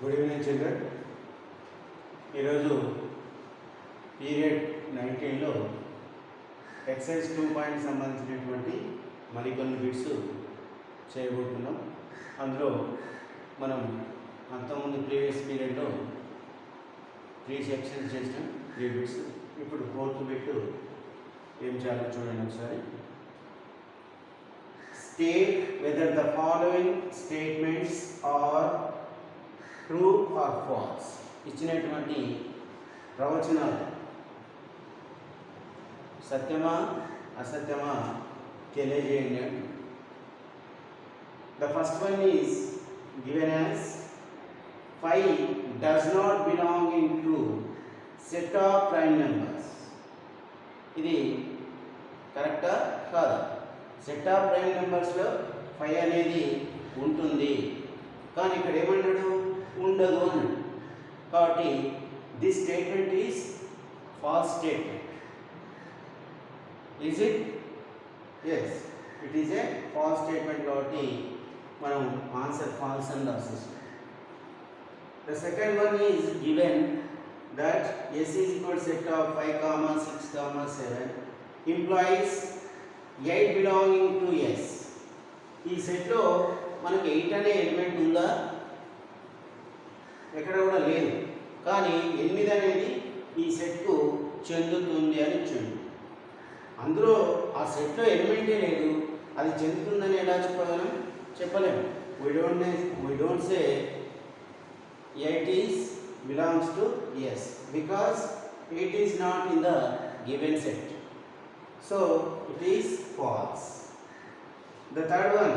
Good evening children. ఈరోజు period 19లో excise 2 point సంబంధించినటువంటి మరికొన్ని బిట్స్ చేయబోతున్నాం. అందులో మనం అంతకుముందు ప్రీవియస్ పీరియడ్లో 3 సెక్షన్స్ చేసినాం, 3 బిట్స్. ఇప్పుడు 4th బిట్ ఏం చేయాలో చూడండి ఒకసారి. State whether the following statements are true or false. ఇచ్చినటువంటి ప్రవచనాలు సత్యమా అసత్యమా తెలియజేయండి. The first one is given as 5 does not belong into set of prime numbers. ఇది కరెక్టా కాదా? సెట్ ఆఫ్ ప్రైమ్ నెంబర్స్లో 5 అనేది ఉంటుంది, కానీ ఇక్కడ ఏమన్నాడు? ఉండదు అన్నాడు. కాబట్టి this statement is false statement. Is it? Yes, it is a false statement. కాబట్టి మనం ఆన్సర్ ఫాల్స్ అని రాసేస్తాం. The second one is given that S is equal set of 5, 6, 7 implies 8 belonging to S. ఈ సెట్లో మనకి 8 అనే ఎలిమెంట్ ఉందా? ఎక్కడ కూడా లేదు, కానీ 8 అనేది ఈ సెట్కు చెందుతుంది అని ఇచ్చిండు. అందులో ఆ సెట్లో ఎలిమెంటే లేదు, అది చెందుతుందని ఎలా చెప్పగలం? చెప్పలేము. we don't say 8 is belongs to yes because 8 is not in the given set. So it is false. The third one,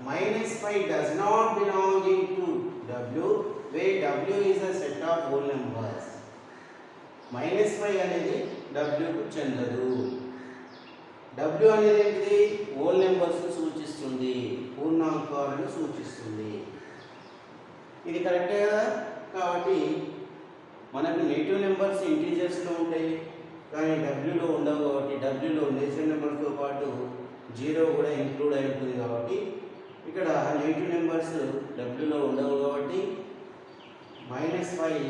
-5 does not belong into W, where W is a set of whole numbers. -5 అనేది W కు చెందదు. W అనేది ఏంటిది? Whole numbers సూచిస్తుంది, పూర్ణాంకాలను సూచిస్తుంది. ఇది కరెక్టే కదా? కాబట్టి మనకు నెగిటివ్ నెంబర్స్ ఇంటీజర్స్లో ఉంటాయి, కానీ డబ్ల్యూలో ఉండవు. కాబట్టి డబ్ల్యూలో నేచురల్ నెంబర్స్తో పాటు 0 కూడా ఇంక్లూడ్ అయి ఉంటుంది. కాబట్టి ఇక్కడ నెగిటివ్ నెంబర్స్ డబ్ల్యూలో ఉండవు. కాబట్టి -5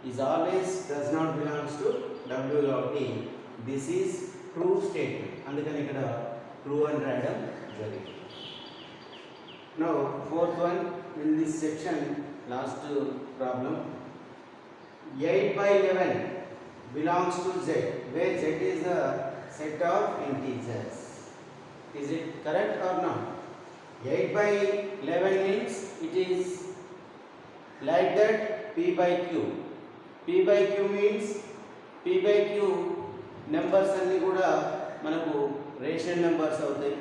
is always does not belongs to W. కాబట్టి దిస్ ఈజ్ ట్రూ స్టేట్మెంట్. అందుకని ఇక్కడ ట్రూ అని రాయడం జరిగింది. Now 4th one in this section, last problem. 8/11 belongs to Z, where Z is the set of integers. Is it correct or not? 8/11 means it is like that P by Q. P by Q means P by Q numbers అన్ని కూడా మనకు rational numbers అవుతాయి.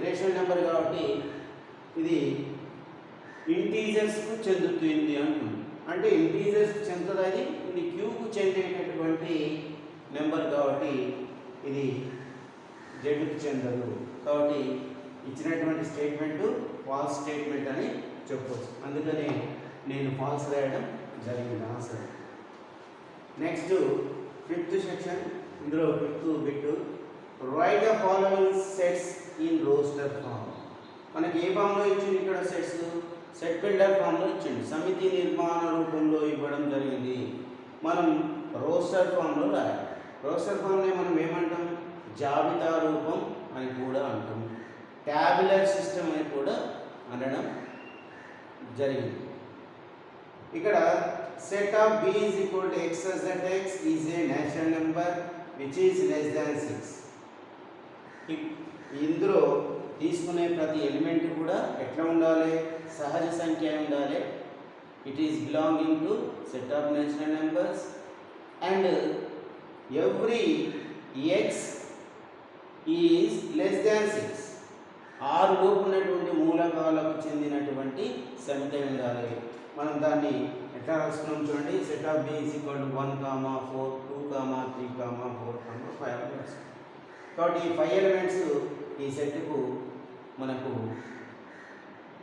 Rational number కాబట్టి ఇది ఇంటీజర్స్కు చెందుతుంది అంటుంది. అంటే integers చెందుతుంది, ఇది క్యూకు చెందేటటువంటి నెంబర్ కాబట్టి ఇది జెడ్కు చెందదు. కాబట్టి ఇచ్చినటువంటి స్టేట్మెంట్ ఫాల్స్ స్టేట్మెంట్ అని చెప్పవచ్చు. అందుకని నేను ఫాల్స్ రాయడం జరిగింది ఆన్సర్. నెక్స్ట్ 5th సెక్షన్, ఇందులో 5th bit. Write the following sets in roster form. మనకి ఏ ఫామ్లో ఇచ్చింది? ఇక్కడ సెట్స్ సెట్ బిల్డర్ ఫామ్లో ఇచ్చింది, సమితి నిర్మాణ రూపంలో ఇవ్వడం జరిగింది. మనం రోస్టర్ ఫామ్లో రాయాలి. రోస్టర్ ఫామ్ని మనం ఏమంటాం? జాబితా రూపం అని కూడా అంటాం, ట్యాబులర్ సిస్టమ్ అని కూడా అనడం జరిగింది. ఇక్కడ set of B is equal to x such that x is a natural number which is less than 6. ఇందులో తీసుకునే ప్రతి ఎలిమెంట్ కూడా ఎట్లా ఉండాలి? సహజ సంఖ్య ఉండాలి. It is belonging to set of natural numbers and every X is less దాన్ 6. 6 లోపు ఉన్నటువంటి మూలకాలకు చెందినటువంటి సమితి ఉండాలి. మనం దాన్ని ఎట్లా రాసుకున్నాం చూడండి. Set of B is equal to 1, 4, 2, 3, 4, 5 elements. కాబట్టి ఈ 5 ఎలిమెంట్స్ ఈ సెట్కు మనకు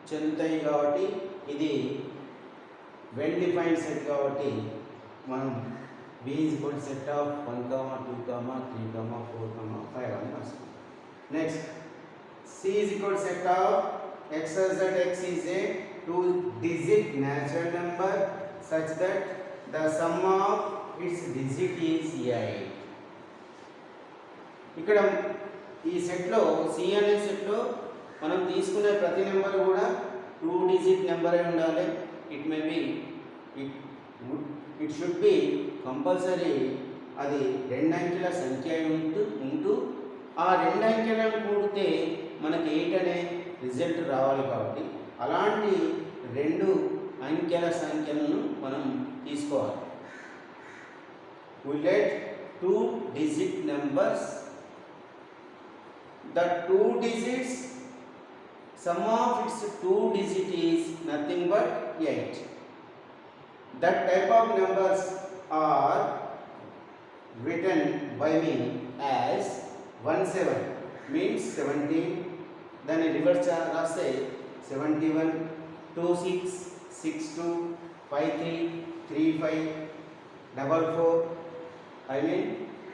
చెందుతాయి. కాబట్టి ఇది వెల్ డిఫైన్డ్ సెట్. కాబట్టి మనం B is equal to set of 1, 2, 3, 4, 5 అని రాసుకుంటాం. Next C is equal to set of x such that x is a 2-digit natural number such that the sum of its digit is 8. ఇక్కడ ఈ సెట్లో C అనే సెట్లో మనం తీసుకునే ప్రతి నెంబర్ కూడా 2 డిజిట్ నెంబర్ అయి ఉండాలి. ఇట్ షుడ్ బి కంపల్సరీ అది 2 అంకెల సంఖ్య ఉంటూ ఆ 2 అంకెలను కూడితే మనకి 8 అనే రిజల్ట్ రావాలి. కాబట్టి అలాంటి 2 అంకెల సంఖ్యలను మనం తీసుకోవాలి. We let 2 digit numbers. The 2 digits sum of its 2 digit is nothing but 8. That type of numbers are written by me as 17 means 17. Then reverse రాస్తే 71 26 62 53 35 44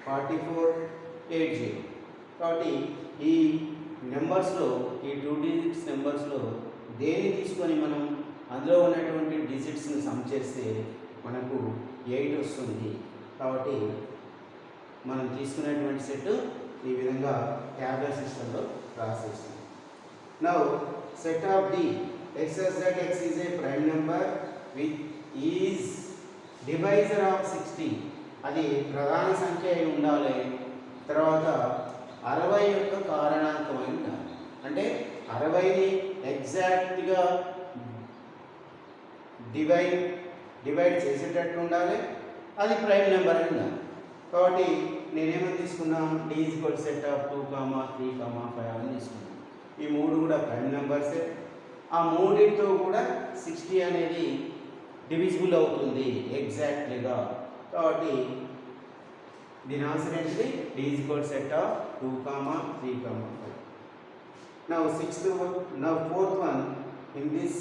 44 80. కాబట్టి ఈ నెంబర్స్లో ఈ 2 డిజిట్స్ నెంబర్స్లో దేన్ని తీసుకొని మనం అందులో ఉన్నటువంటి డిజిట్స్ని సమ్ చేస్తే మనకు 8 వస్తుంది. కాబట్టి మనం తీసుకునేటువంటి సెట్ ఈ విధంగా ట్యాబ్లెట్ సిస్టంలో రాసేస్తాం. Now set of D x such that x is a prime number which is divisor of 60. అది ప్రధాన సంఖ్య అయి ఉండాలి. తర్వాత 60 యొక్క కారణాంకమై ఉండాలి. అంటే 60ని ఎగ్జాక్ట్గా డివైడ్ చేసేటట్టు ఉండాలి. అది ప్రైమ్ నెంబర్ అయి ఉండాలి. కాబట్టి నేనేమని తీసుకున్నాను, D is equal set of 2, 3, 5 అని తీసుకున్నాను. ఈ మూడు కూడా ప్రైమ్ నెంబర్సే. ఆ మూడింటితో కూడా 60 అనేది డివిజిబుల్ అవుతుంది ఎగ్జాక్ట్లీగా. కాబట్టి దీని ఆన్సర్ ఏంటిది, D is equal set of 2, 3, 5. Now fourth one in this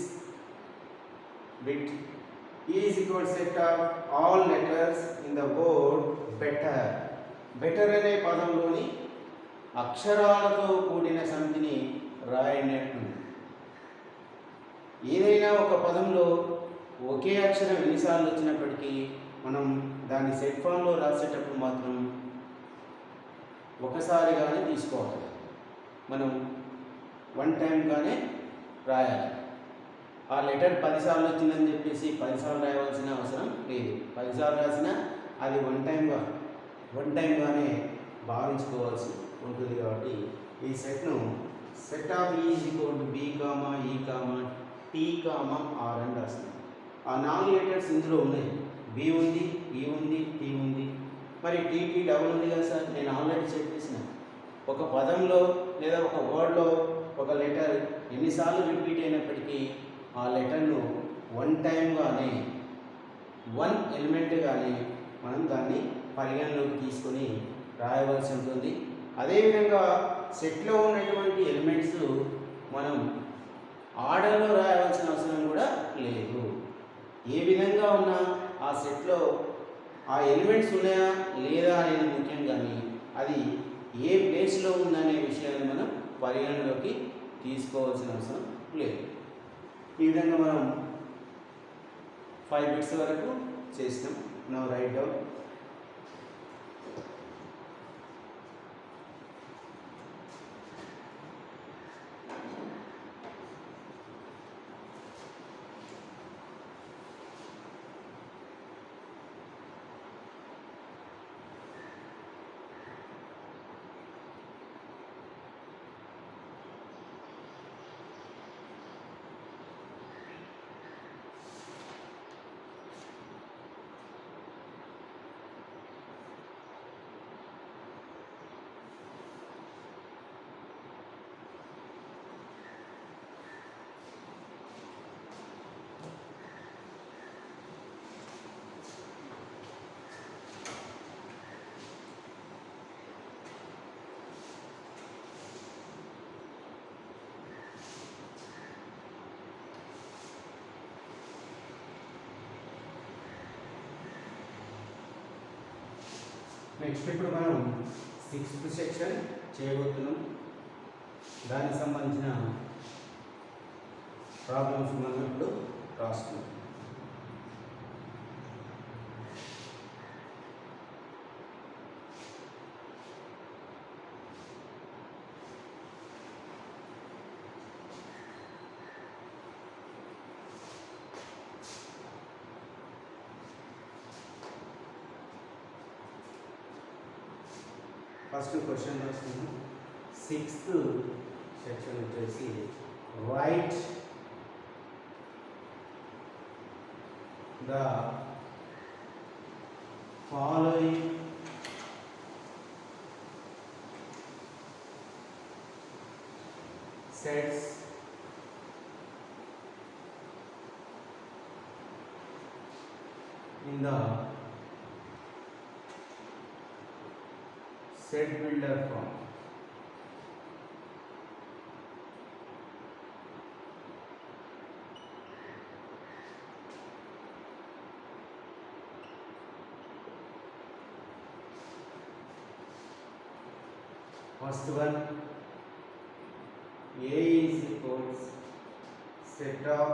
bit, E is equal set of all letters in the word better. Better అనే పదంలోని అక్షరాలతో కూడిన సమితిని రాయనట్టు. ఏదైనా ఒక పదంలో ఒకే అక్షరం ఎన్నిసార్లు వచ్చినప్పటికీ మనం దాన్ని సెట్ ఫామ్లో రాసేటప్పుడు మాత్రం ఒకసారిగానే తీసుకోవాలి. మనం 1 టైంగానే రాయాలి. ఆ లెటర్ 10 సార్లు వచ్చిందని చెప్పేసి 10 సార్లు రాయవలసిన అవసరం లేదు. 10 సార్లు రాసినా అది 1 టైంగానే భావించుకోవాల్సి ఉంటుంది. కాబట్టి ఈ సెట్ను సెట్ ఆఫ్ ఈ is equal to be comma ఈ కామా టీ కామా ఆర్ అని రాస్తుంది. ఆ 4 లెటర్స్ ఇందులో ఉన్నాయి. బి ఉంది, ఈ ఉంది, టీ ఉంది. మరి టీటీ డబుల్ ఉంది కదా సార్, నేను ఆల్రెడీ చెప్పేసిన. ఒక పదంలో లేదా ఒక వర్డ్లో ఒక లెటర్ ఎన్నిసార్లు రిపీట్ అయినప్పటికీ ఆ లెటర్ను 1 టైంగానే 1 ఎలిమెంట్గానే మనం దాన్ని పరిగణలోకి తీసుకొని రాయవలసి ఉంటుంది. అదేవిధంగా సెట్లో ఉన్నటువంటి ఎలిమెంట్స్ మనం ఆర్డర్లో రాయవలసిన అవసరం కూడా లేదు. ఏ విధంగా ఉన్నా ఆ సెట్లో ఆ ఎలిమెంట్స్ ఉన్నాయా లేదా అనేది ముఖ్యం, కానీ అది ఏ ప్లేస్లో ఉందనే విషయాన్ని మనం పరిగణలోకి తీసుకోవాల్సిన అవసరం లేదు. ఈ విధంగా మనం 5 బిట్స్ వరకు చేసినాం. Now right down. నెక్స్ట్ ఇప్పుడు మనం 6th సెక్షన్ చేయబోతున్నాం. దానికి సంబంధించిన ప్రాబ్లమ్స్ మనం ఇప్పుడు రాసుకుందాం. ఫస్ట్ క్వశ్చన్ రాస్తున్నాం. 6th సెక్షన్ వచ్చేసి right the following sets in the set builder form. First one, A is equals set of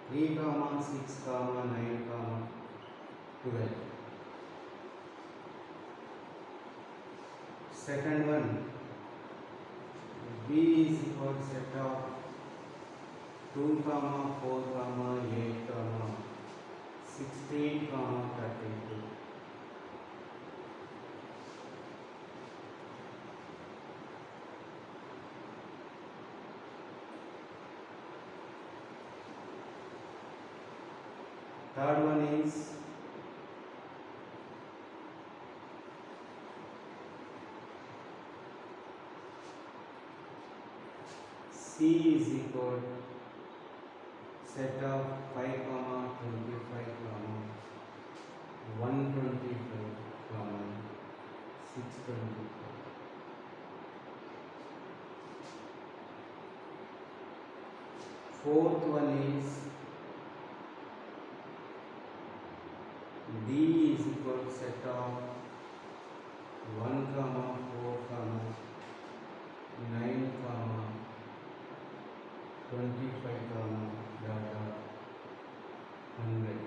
3, 6, 9, 12. Second one, B is equals set of 2, 4, 8, 16, 32. Third one is C is equal set of 5, 25, 125, 625. Fourth one is D is equal to set of 1, 4, 9, 25, 100.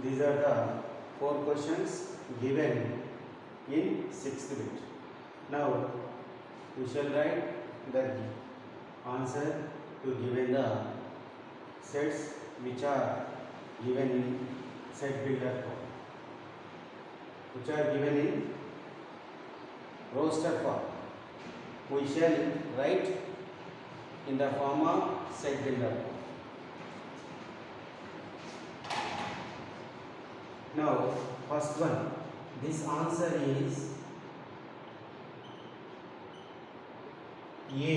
These are the 4 questions given in 6th bit. Now we shall write the answer to given the sets which are given in set builder form, which are given in roster form. We shall write in the form of set builder form. Now first one, this answer is A.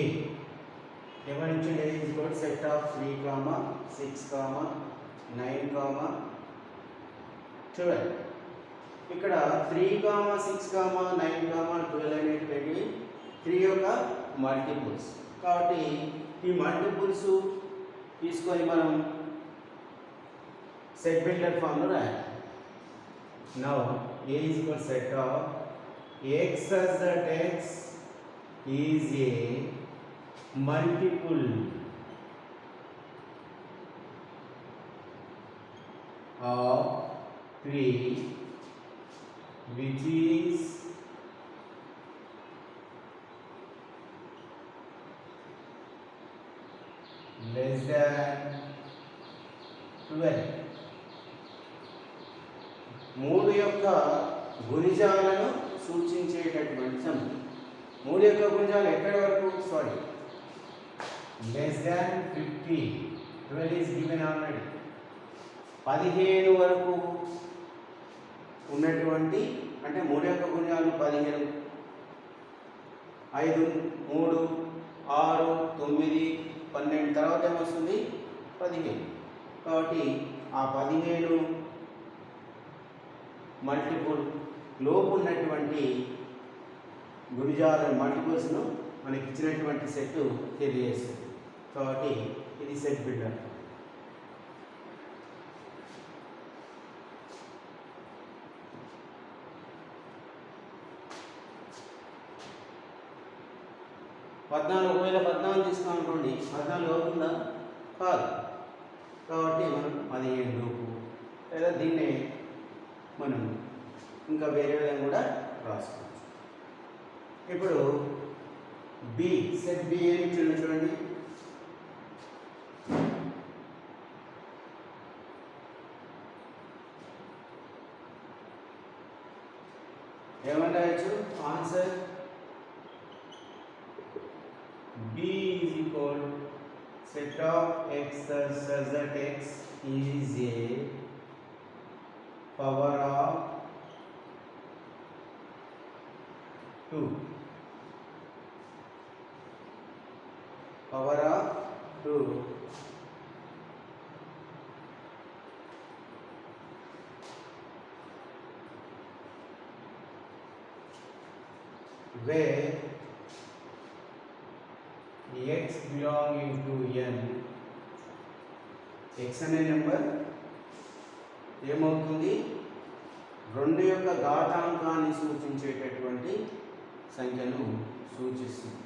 Eventually A is equal to set of 3, 6, 9, 12. ఇక్కడ 3, 6, 9, 12 అనేటువంటి 3 యొక్క multiples. కాబట్టి ఈ multiples తీసుకొని మనం set builder ఫామ్లో రాయాలి. Now A is equal to set of X as that X is a multiple of 3 which is less than 12. 3 యొక్క గుణిజాలను సూచించేటటువంటి సంఖ్య. 3 యొక్క గుణిజాలు ఎక్కడి వరకు? Sorry, less than 50. 12 is given already. 15 వరకు ఉన్నటువంటి, అంటే 3 యొక్క గుణిజాలు 15, 5, 3, 6, 9, 12 తర్వాత ఏమొస్తుంది? 15. కాబట్టి ఆ 15 మల్టిపుల్ లోపు ఉన్నటువంటి గుణిజాల మల్టిపుల్స్ను మనకి ఇచ్చినటువంటి సెట్ తెలియజేస్తుంది. కాబట్టి ఇది సెట్ బిల్డర్. 14 ఒకవేళ 14 తీసుకున్నాం అనుకోండి 14 అవుతుందా? కాదు. కాబట్టి మనం 17 లోపు లేదా దీన్నే మనం ఇంకా వేరే విధంగా కూడా రాసుకోవచ్చు. ఇప్పుడు బి సెట్ బి ఏమి చూడండి. ఏమని రాయొచ్చు? Answer B is equal set of x such that x is a power of 2. Power of 2 where x belonging to n, x అనే నెంబర్ ఏమవుతుంది? 2 యొక్క ఘాతాంకాన్ని సూచించేటటువంటి సంఖ్యను సూచిస్తుంది.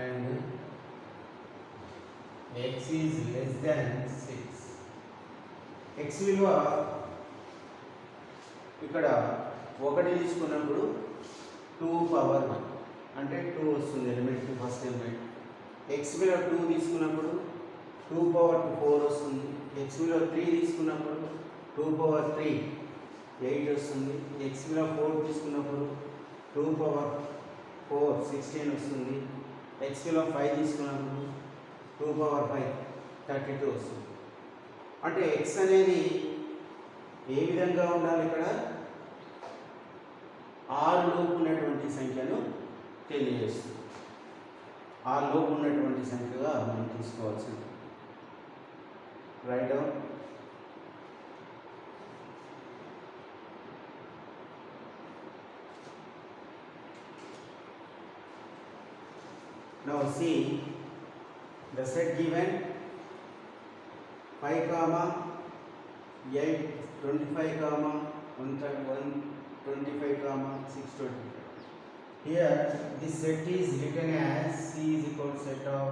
And x is less than 6. x విలువ ఇక్కడ 1 తీసుకున్నప్పుడు 2 పవర్ 1 అంటే 2 వస్తుంది ఎలిమెంట్ ఫస్ట్ ఎలిమెంట్. x విలువ 2 తీసుకున్నప్పుడు 2 పవర్ 4 వస్తుంది. x విలువ 3 తీసుకున్నప్పుడు 2 పవర్ 3 8 వస్తుంది. x విలువ 4 తీసుకున్నప్పుడు 2 పవర్ 4 16 వస్తుంది. x విలువ 5 తీసుకున్నప్పుడు 2 పవర్ 5 32 వస్తుంది. అంటే x అనేది ఏ విధంగా ఉండాలి? ఇక్కడ 6 లోపు ఉన్నటువంటి సంఖ్యను తెలియజేస్తుంది. 6 లోపు ఉన్నటువంటి సంఖ్యగా మనం తీసుకోవాల్సింది. Right down. Now see the set given 5, 8, 25, 125, 625. Here this set is written as C is equal to set of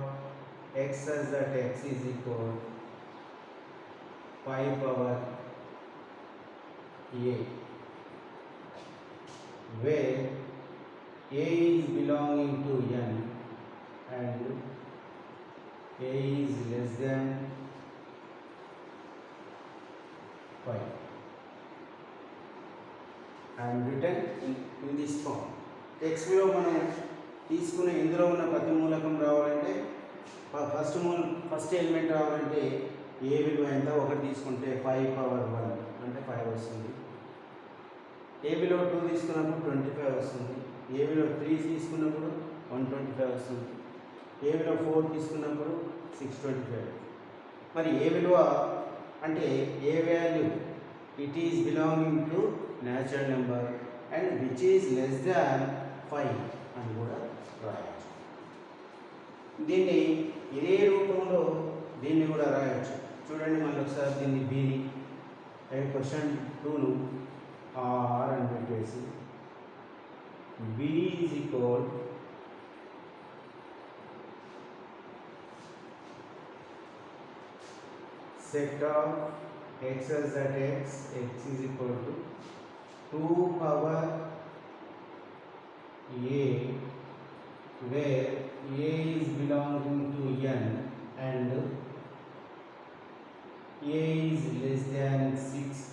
x such that x is equal 5 power 8, where a is belonging to n and a is less than 5 and written in this form. x విలువ మనం తీసుకునే ఇందులో ఉన్న ప్రతి మూలకం రావాలంటే first element రావాలంటే ఏ విలువ ఎంత 1 తీసుకుంటే 5 పవర్ 1 అంటే 5 వస్తుంది. ఏ విలువ 2 తీసుకున్నప్పుడు 25 వస్తుంది. ఏ విలువ 3 తీసుకున్నప్పుడు 125 వస్తుంది. ఏ విలువ 4 తీసుకున్నప్పుడు 625. మరి ఏ విలువ అంటే ఏ value it is belonging to natural number and which is less than 5 అని కూడా రాయొచ్చు. దీన్ని ఇదే రూపంలో దీన్ని కూడా రాయొచ్చు. చూడండి మళ్ళీ ఒకసారి దీన్ని బీని క్వశ్చన్ 2ను ఆర్ అని పెట్టేసి B is equal set of x such that x is equal to 2 power a, where a is belonging to n and a is less than 6.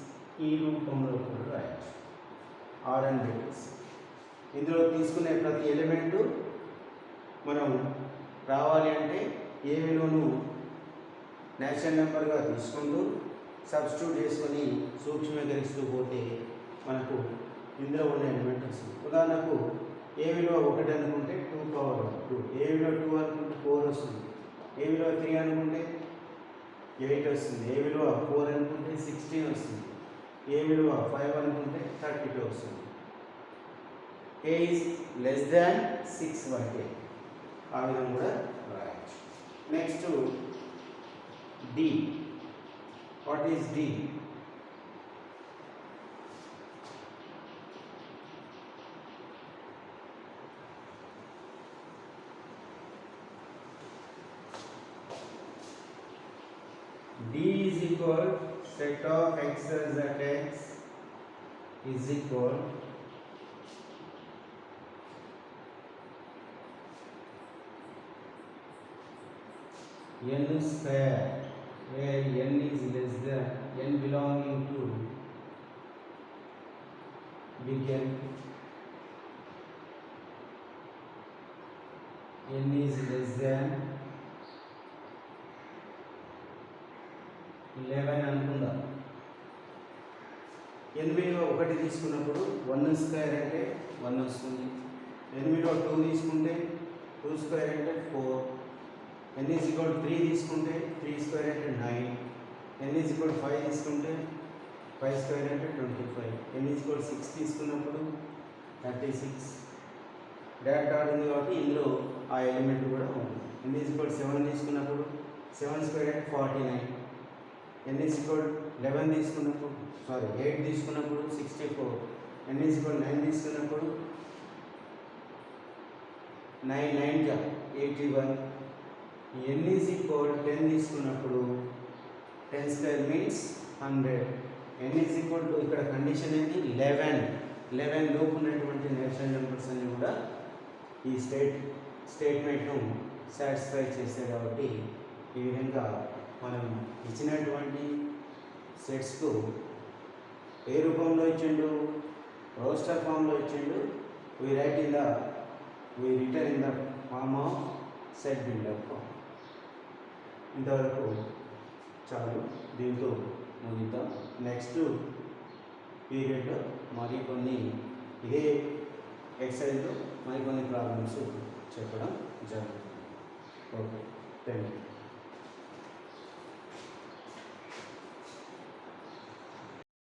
ఈ రూపంలో కూడా రాయొచ్చు. ఆర్ అండ్ బిట్స్ ఇందులో తీసుకునే ప్రతి ఎలిమెంటు మనం రావాలి అంటే ఏ విలువను నేచురల్ నెంబర్గా తీసుకుంటూ సబ్స్టిట్యూట్ చేసుకొని సూక్ష్మీకరిస్తూ పోతే మనకు ఇందులో ఉన్న ఎలిమెంట్ వస్తుంది. ఉదాహరణకు ఏ విలువ 1 అనుకుంటే 2 పవర్ 2, ఏ విలువ 2 అనుకుంటే 4 వస్తుంది. ఏ విలువ 3 అనుకుంటే 8 వస్తుంది. ఏ విలువ 4 అనుకుంటే 16 వస్తుంది. ఏ విలువ 5 అనుకుంటే 32 వస్తుంది. a is less than 6 వరకే ఆ విధంగా కూడా రాయొచ్చు. Next D. What is D? D is equal set of x's at x is equal n square, where n is less than n belonging to big N, n is less than 11 అనుకుందాం. n విలువ 1 తీసుకున్నప్పుడు 1 square అంటే 1 వస్తుంది. n విలువ 2 తీసుకుంటే 2 square అంటే 4. n is equal to 3 తీసుకుంటే 3 square అంటే 9. n is equal to 5 తీసుకుంటే 5 స్క్వేర్ అంటే 25. n is equal to 6 తీసుకున్నప్పుడు 36. డాట్ డాట్ ఉంది కాబట్టి ఇందులో ఆ ఎలిమెంట్ కూడా ఉంది. n is equal to 7 తీసుకున్నప్పుడు 7 స్క్వేర్ అంటే 49. n is equal to 11 తీసుకున్నప్పుడు 8 తీసుకున్నప్పుడు 64. n is equal to 9 తీసుకున్నప్పుడు 9 9 గా 81. n is equal to 10 తీసుకున్నప్పుడు 10 square means 100. n is equal to ఇక్కడ కండిషన్ ఏంటి 11 లోపు ఉన్నటువంటి నేచురల్ నెంబర్స్ అన్ని కూడా ఈ స్టేట్మెంట్ను సాటిస్ఫై చేస్తాయి. కాబట్టి ఈ విధంగా మనం ఇచ్చినటువంటి సెట్స్కు ఏ రూపంలో ఇచ్చిండు? రోస్టర్ ఫామ్లో ఇచ్చిండు. we written in the form of set builder form. ఇంతవరకు చాలు, దీంతో ముగిద్దాం. నెక్స్ట్ పీరియడ్లో మరికొన్ని ఇదే ఎక్సైజ్లో మరికొన్ని ప్రాబ్లమ్స్ చెప్పడం జరుగుతుంది. Okay, thank you.